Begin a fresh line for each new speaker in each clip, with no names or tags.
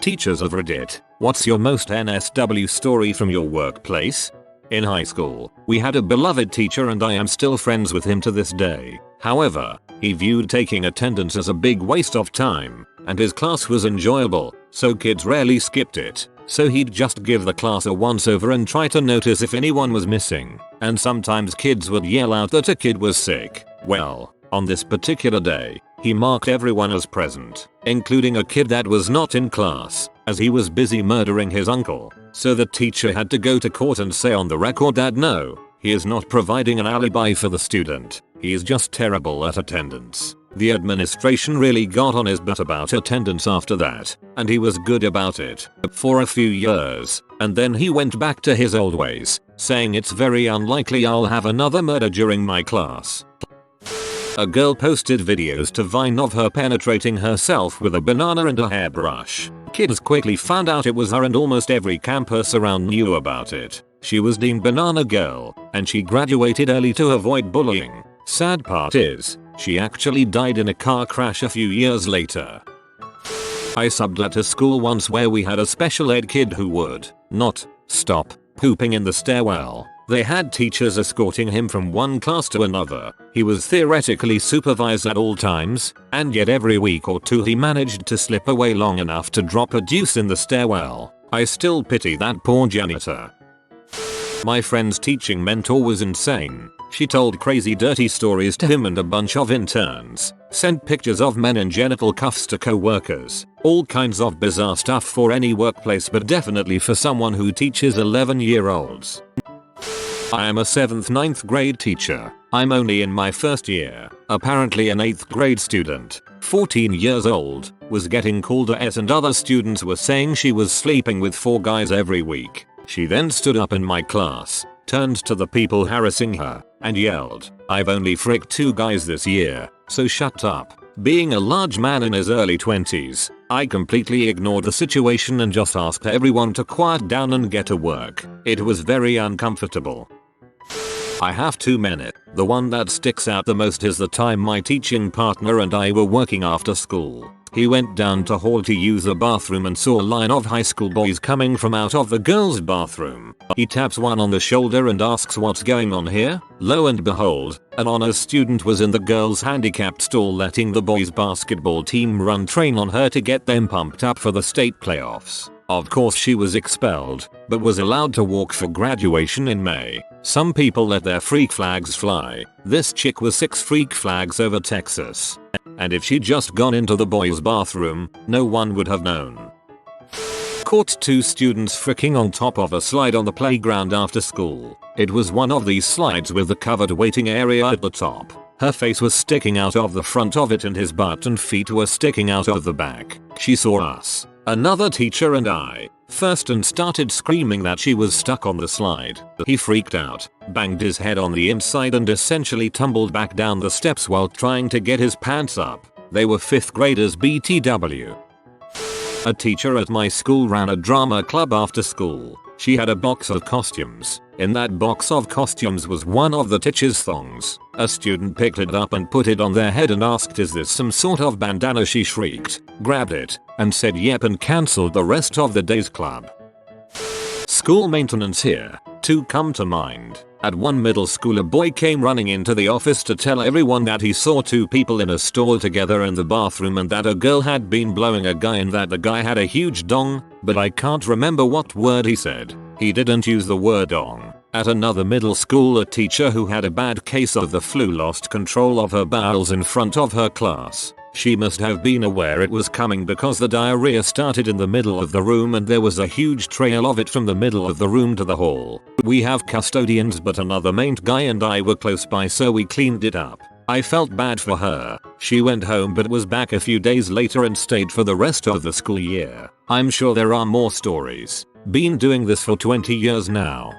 Teachers of Reddit, what's your most NSW story from your workplace? In high school, we had a beloved teacher and I am still friends with him to this day. However, he viewed taking attendance as a big waste of time, and his class was enjoyable, so kids rarely skipped it. So he'd just give the class a once-over and try to notice if anyone was missing, and sometimes kids would yell out that a kid was sick. Well, on this particular day, he marked everyone as present, including a kid that was not in class, as he was busy murdering his uncle. So the teacher had to go to court and say on the record that no, he is not providing an alibi for the student, he is just terrible at attendance. The administration really got on his butt about attendance after that, and he was good about it for a few years, and then he went back to his old ways, saying it's very unlikely I'll have another murder during my class. A girl posted videos to Vine of her penetrating herself with a banana and a hairbrush. Kids quickly found out it was her and almost every campus around knew about it. She was deemed Banana Girl, and she graduated early to avoid bullying. Sad part is, she actually died in a car crash a few years later. I subbed at a school once where we had a special ed kid who would not stop pooping in the stairwell. They had teachers escorting him from one class to another. He was theoretically supervised at all times, and yet every week or two he managed to slip away long enough to drop a deuce in the stairwell. I still pity that poor janitor. My friend's teaching mentor was insane. She told crazy dirty stories to him and a bunch of interns, sent pictures of men in genital cuffs to co-workers, all kinds of bizarre stuff for any workplace but definitely for someone who teaches 11-year-olds. I am a 7th/9th grade teacher. I'm only in my first year. Apparently an 8th grade student, 14 years old, was getting called a S and other students were saying she was sleeping with 4 guys every week. She then stood up in my class, turned to the people harassing her, and yelled, "I've only fricked 2 guys this year, so shut up." Being a large man in his early 20s, I completely ignored the situation and just asked everyone to quiet down and get to work. It was very uncomfortable. I have 2 minutes. The one that sticks out the most is the time my teaching partner and I were working after school. He went down to hall to use the bathroom and saw a line of high school boys coming from out of the girls' bathroom. He taps one on the shoulder and asks what's going on here. Lo and behold, an honors student was in the girls' handicapped stall letting the boys' basketball team run train on her to get them pumped up for the state playoffs. Of course she was expelled, but was allowed to walk for graduation in May. Some people let their freak flags fly. This chick was 6 freak flags over Texas. And if she'd just gone into the boys' bathroom, no one would have known. Caught 2 students fricking on top of a slide on the playground after school. It was one of these slides with the covered waiting area at the top. Her face was sticking out of the front of it and his butt and feet were sticking out of the back. She saw us, another teacher and I, first and started screaming that she was stuck on the slide. He freaked out, banged his head on the inside and essentially tumbled back down the steps while trying to get his pants up. They were 5th graders BTW. A teacher at my school ran a drama club after school. She had a box of costumes. In that box of costumes was one of the teacher's thongs. A student picked it up and put it on their head and asked, "Is this some sort of bandana?" She shrieked, grabbed it, and said yep and cancelled the rest of the day's club. School maintenance here. 2 come to mind. At one middle school a boy came running into the office to tell everyone that he saw 2 people in a stall together in the bathroom and that a girl had been blowing a guy and that the guy had a huge dong, but I can't remember what word he said. He didn't use the word dong. At another middle school a teacher who had a bad case of the flu lost control of her bowels in front of her class. She must have been aware it was coming because the diarrhea started in the middle of the room and there was a huge trail of it from the middle of the room to the hall. We have custodians but another maint guy and I were close by so we cleaned it up. I felt bad for her. She went home but was back a few days later and stayed for the rest of the school year. I'm sure there are more stories. Been doing this for 20 years now.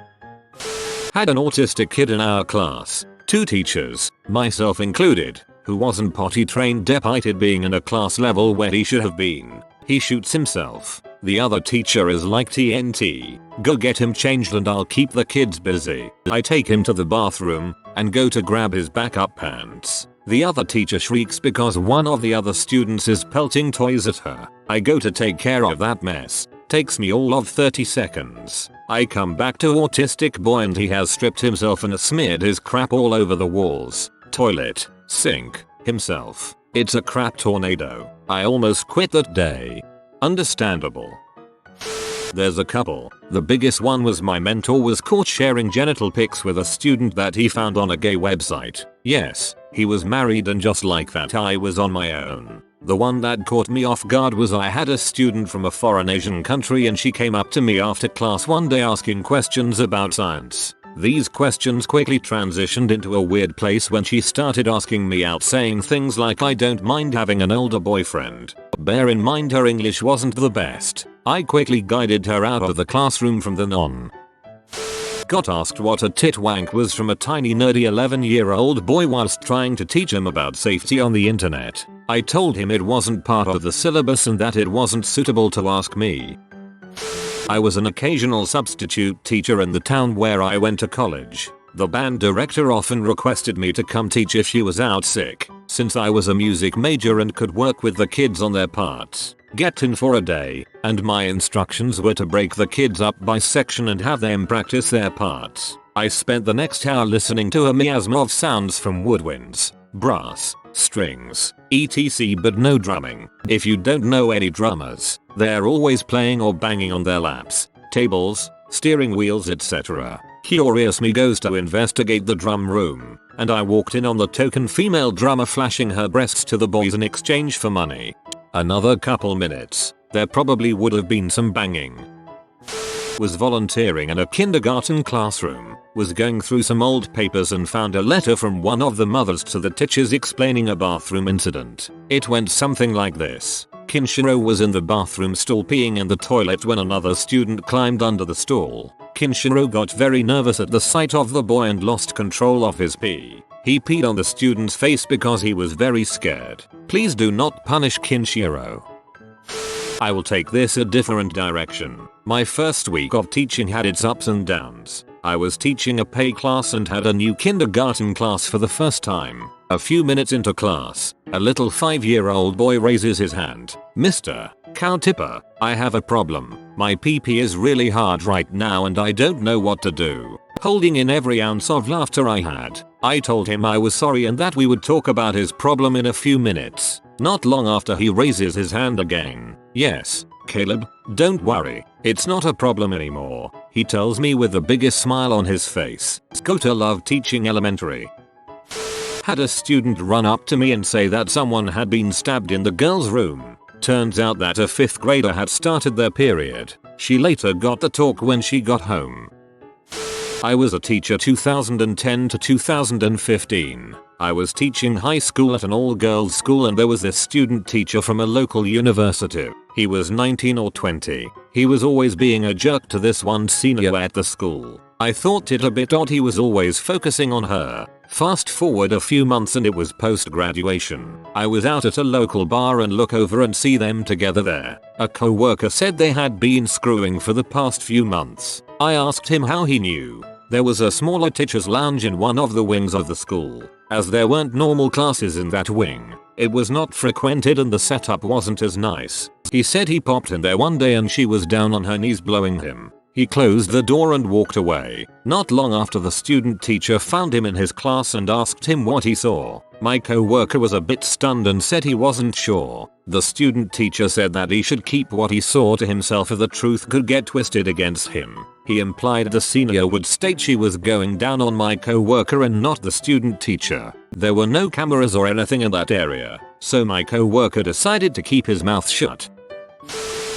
Had an autistic kid in our class. 2 teachers, myself included, who wasn't potty trained despite it being in a class level where he should have been. He shoots himself. The other teacher is like TNT. Go get him changed and I'll keep the kids busy. I take him to the bathroom and go to grab his backup pants. The other teacher shrieks because one of the other students is pelting toys at her. I go to take care of that mess. Takes me all of 30 seconds. I come back to autistic boy and he has stripped himself and smeared his crap all over the walls, toilet, sink, himself. It's a crap tornado. I almost quit that day. Understandable. There's a couple. The biggest one was my mentor was caught sharing genital pics with a student that he found on a gay website. Yes, he was married and just like that I was on my own. The one that caught me off guard was I had a student from a foreign Asian country and she came up to me after class one day asking questions about science. These questions quickly transitioned into a weird place when she started asking me out, saying things like I don't mind having an older boyfriend. Bear in mind her English wasn't the best. I quickly guided her out of the classroom from then on. Got asked what a tit wank was from a tiny nerdy 11-year-old boy whilst trying to teach him about safety on the internet. I told him it wasn't part of the syllabus and that it wasn't suitable to ask me. I was an occasional substitute teacher in the town where I went to college. The band director often requested me to come teach if she was out sick, since I was a music major and could work with the kids on their parts. Get in for a day, and my instructions were to break the kids up by section and have them practice their parts. I spent the next hour listening to a miasma of sounds from woodwinds, brass, strings, etc. but no drumming. If you don't know any drummers, they're always playing or banging on their laps, tables, steering wheels, etc. Curious me goes to investigate the drum room, and I walked in on the token female drummer flashing her breasts to the boys in exchange for money. Another couple minutes, there probably would have been some banging. Was volunteering in a kindergarten classroom, was going through some old papers and found a letter from one of the mothers to the teachers explaining a bathroom incident. It went something like this. Kinshiro was in the bathroom stall peeing in the toilet when another student climbed under the stall. Kinshiro got very nervous at the sight of the boy and lost control of his pee. He peed on the student's face because he was very scared. Please do not punish Kinshiro. I will take this a different direction. My first week of teaching had its ups and downs. I was teaching a pay class and had a new kindergarten class for the first time. A few minutes into class, a little 5-year-old boy raises his hand. Mr. Cow Tipper, I have a problem. My pee-pee is really hard right now and I don't know what to do. Holding in every ounce of laughter I had, I told him I was sorry and that we would talk about his problem in a few minutes. Not long after he raises his hand again. Yes, Caleb, don't worry, it's not a problem anymore, he tells me with the biggest smile on his face. Scota loved teaching elementary. Had a student run up to me and say that someone had been stabbed in the girls' room. Turns out that a 5th grader had started their period. She later got the talk when she got home. I was a teacher 2010 to 2015. I was teaching high school at an all-girls school and there was this student teacher from a local university. He was 19 or 20. He was always being a jerk to this one senior at the school. I thought it a bit odd he was always focusing on her. Fast forward a few months and it was post-graduation. I was out at a local bar and look over and see them together there. A co-worker said they had been screwing for the past few months. I asked him how he knew. There was a smaller teacher's lounge in one of the wings of the school. As there weren't normal classes in that wing, it was not frequented and the setup wasn't as nice. He said he popped in there one day and she was down on her knees blowing him. He closed the door and walked away. Not long after, the student teacher found him in his class and asked him what he saw. My co-worker was a bit stunned and said he wasn't sure. The student teacher said that he should keep what he saw to himself, or the truth could get twisted against him. He implied the senior would state she was going down on my co-worker and not the student teacher. There were no cameras or anything in that area, so my co-worker decided to keep his mouth shut.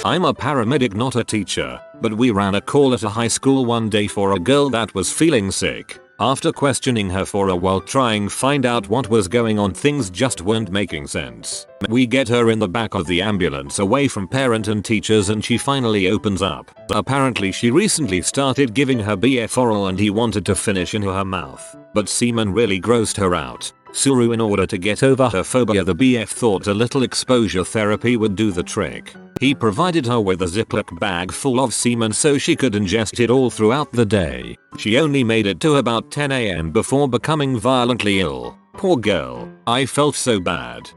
I'm a paramedic, not a teacher, but we ran a call at a high school one day for a girl that was feeling sick. After questioning her for a while trying to find out what was going on, things just weren't making sense. We get her in the back of the ambulance away from parent and teachers and she finally opens up. Apparently she recently started giving her BF oral and he wanted to finish in her mouth, but semen really grossed her out. Suru, in order to get over her phobia, the BF thought a little exposure therapy would do the trick. He provided her with a Ziploc bag full of semen so she could ingest it all throughout the day. She only made it to about 10 AM before becoming violently ill. Poor girl, I felt so bad.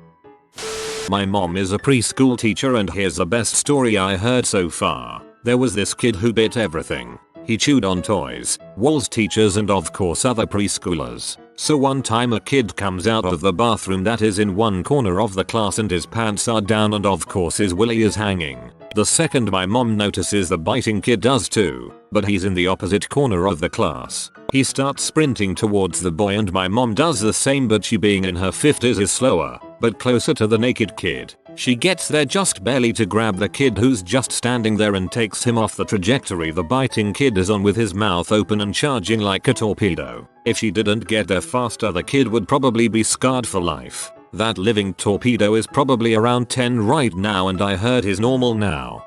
My mom is a preschool teacher and here's the best story I heard so far. There was this kid who bit everything. He chewed on toys, walls, teachers and of course other preschoolers. So one time a kid comes out of the bathroom that is in one corner of the class and his pants are down and of course his willy is hanging. The second my mom notices the biting kid does too, but he's in the opposite corner of the class. He starts sprinting towards the boy and my mom does the same, but she being in her 50s is slower, but closer to the naked kid. She gets there just barely to grab the kid who's just standing there and takes him off the trajectory the biting kid is on with his mouth open and charging like a torpedo. If she didn't get there faster the kid would probably be scarred for life. That living torpedo is probably around 10 right now and I heard he's normal now.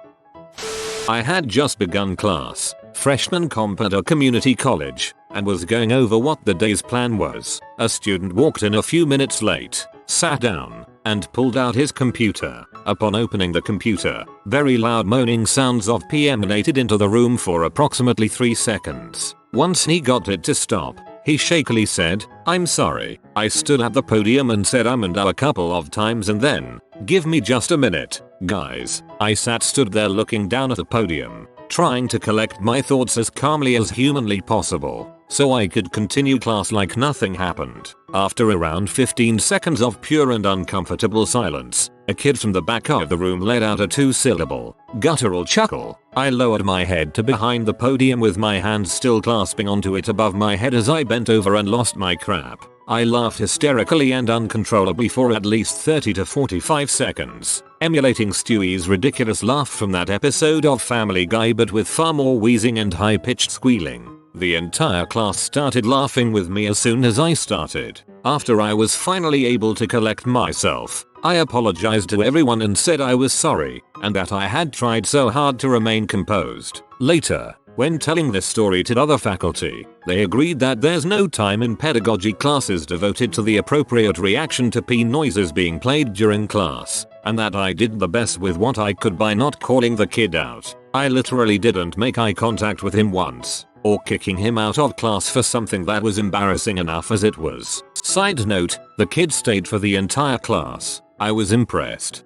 I had just begun class, freshman comp at a community college, and was going over what the day's plan was. A student walked in a few minutes late, sat down, and pulled out his computer. Upon opening the computer, very loud moaning sounds of pee emanated into the room for approximately 3 seconds. Once he got it to stop, he shakily said, "I'm sorry." I stood at the podium and said and a couple of times and then, "Give me just a minute, guys." I stood there looking down at the podium, trying to collect my thoughts as calmly as humanly possible, so I could continue class like nothing happened. After around 15 seconds of pure and uncomfortable silence, a kid from the back of the room let out a 2-syllable, guttural chuckle. I lowered my head to behind the podium with my hands still clasping onto it above my head as I bent over and lost my crap. I laughed hysterically and uncontrollably for at least 30 to 45 seconds, emulating Stewie's ridiculous laugh from that episode of Family Guy but with far more wheezing and high-pitched squealing. The entire class started laughing with me as soon as I started. After I was finally able to collect myself, I apologized to everyone and said I was sorry and that I had tried so hard to remain composed. Later, when telling this story to other faculty, they agreed that there's no time in pedagogy classes devoted to the appropriate reaction to pee noises being played during class, and that I did the best with what I could by not calling the kid out. I literally didn't make eye contact with him once, or kicking him out of class for something that was embarrassing enough as it was. Side note, the kid stayed for the entire class. I was impressed.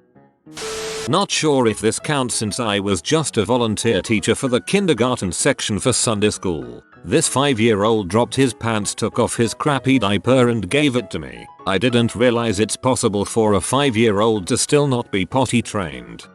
Not sure if this counts since I was just a volunteer teacher for the kindergarten section for Sunday school. This 5-year-old dropped his pants, took off his crappy diaper and gave it to me. I didn't realize it's possible for a 5-year-old to still not be potty trained.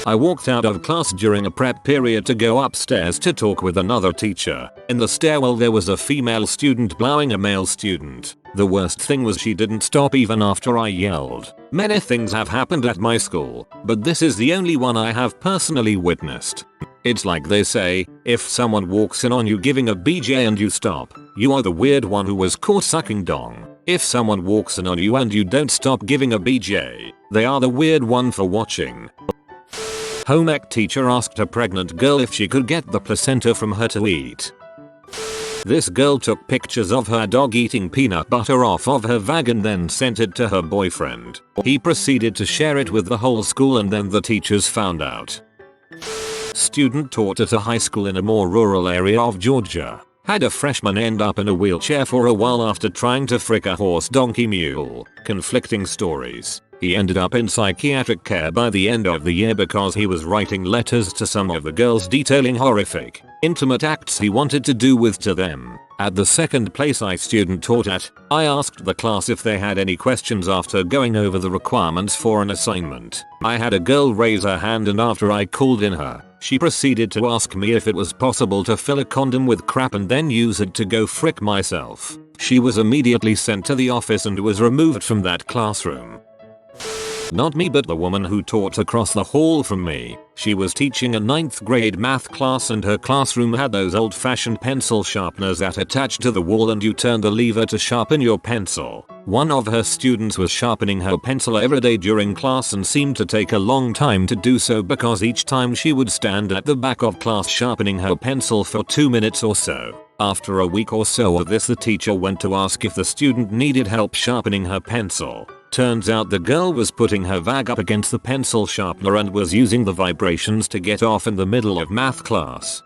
I walked out of class during a prep period to go upstairs to talk with another teacher. In the stairwell there was a female student blowing a male student. The worst thing was she didn't stop even after I yelled. Many things have happened at my school, but this is the only one I have personally witnessed. It's like they say, if someone walks in on you giving a BJ and you stop, you are the weird one who was caught sucking dong. If someone walks in on you and you don't stop giving a BJ, they are the weird one for watching. Home ec teacher asked a pregnant girl if she could get the placenta from her to eat. This girl took pictures of her dog eating peanut butter off of her vag and then sent it to her boyfriend. He proceeded to share it with the whole school and then the teachers found out. Student taught at a high school in a more rural area of Georgia. Had a freshman end up in a wheelchair for a while after trying to frick a horse donkey mule. Conflicting stories. He ended up in psychiatric care by the end of the year because he was writing letters to some of the girls detailing horrific, intimate acts he wanted to do with to them. At the second place I student taught at, I asked the class if they had any questions after going over the requirements for an assignment. I had a girl raise her hand and after I called in her, she proceeded to ask me if it was possible to fill a condom with crap and then use it to go frick myself. She was immediately sent to the office and was removed from that classroom. Not me but the woman who taught across the hall from me. She was teaching a 9th grade math class and her classroom had those old-fashioned pencil sharpeners that attach to the wall and you turn the lever to sharpen your pencil. One of her students was sharpening her pencil every day during class and seemed to take a long time to do so because each time she would stand at the back of class sharpening her pencil for 2 minutes or so. After a week or so of this, the teacher went to ask if the student needed help sharpening her pencil. Turns out the girl was putting her vag up against the pencil sharpener and was using the vibrations to get off in the middle of math class.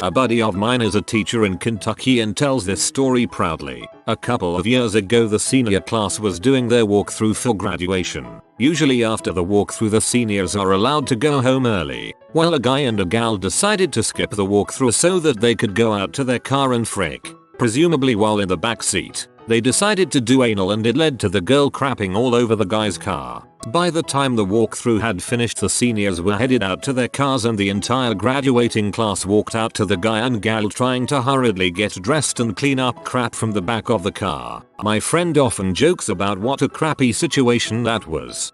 A buddy of mine is a teacher in Kentucky and tells this story proudly. A couple of years ago the senior class was doing their walkthrough for graduation. Usually after the walkthrough the seniors are allowed to go home early. Well, a guy and a gal decided to skip the walkthrough so that they could go out to their car and frick. Presumably while in the back seat, they decided to do anal and it led to the girl crapping all over the guy's car. By the time the walkthrough had finished the seniors were headed out to their cars and the entire graduating class walked out to the guy and gal trying to hurriedly get dressed and clean up crap from the back of the car. My friend often jokes about what a crappy situation that was.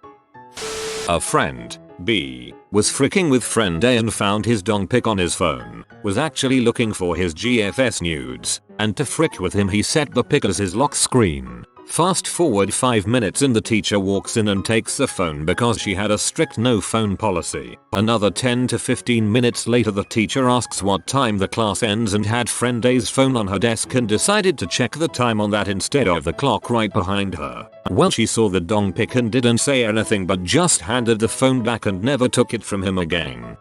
A friend, B, was fricking with friend A and found his dong pic on his phone, was actually looking for his GFS nudes, and to frick with him he set the pic as his lock screen. Fast forward 5 minutes and the teacher walks in and takes the phone because she had a strict no phone policy. Another 10 to 15 minutes later the teacher asks what time the class ends and had friend A's phone on her desk and decided to check the time on that instead of the clock right behind her. Well, she saw the dong pic and didn't say anything but just handed the phone back and never took it from him again.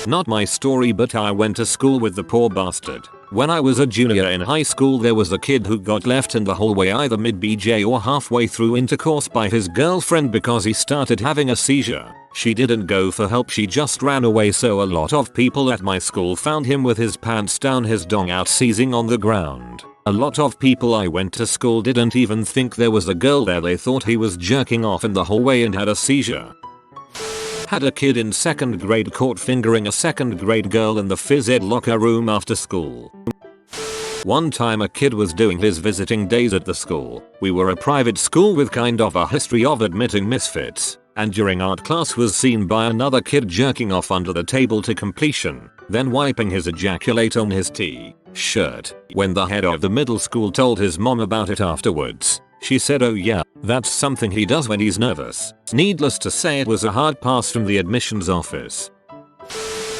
Not my story, but I went to school with the poor bastard. When I was a junior in high school there was a kid who got left in the hallway either mid-BJ or halfway through intercourse by his girlfriend because he started having a seizure. She didn't go for help, she just ran away, so a lot of people at my school found him with his pants down, his dong out, seizing on the ground. A lot of people I went to school didn't even think there was a girl there, they thought he was jerking off in the hallway and had a seizure. Had a kid in 2nd grade caught fingering a 2nd grade girl in the phys ed locker room after school. One time a kid was doing his visiting days at the school. We were a private school with kind of a history of admitting misfits, and during art class was seen by another kid jerking off under the table to completion, then wiping his ejaculate on his t-shirt. When the head of the middle school told his mom about it afterwards, she said, "Oh yeah, that's something he does when he's nervous." Needless to say it was a hard pass from the admissions office.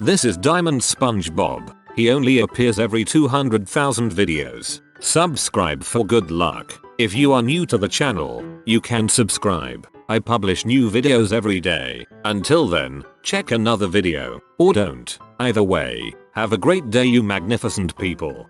This is Diamond SpongeBob. He only appears every 200,000 videos. Subscribe for good luck. If you are new to the channel, you can subscribe. I publish new videos every day. Until then, check another video, or don't. Either way, have a great day you magnificent people.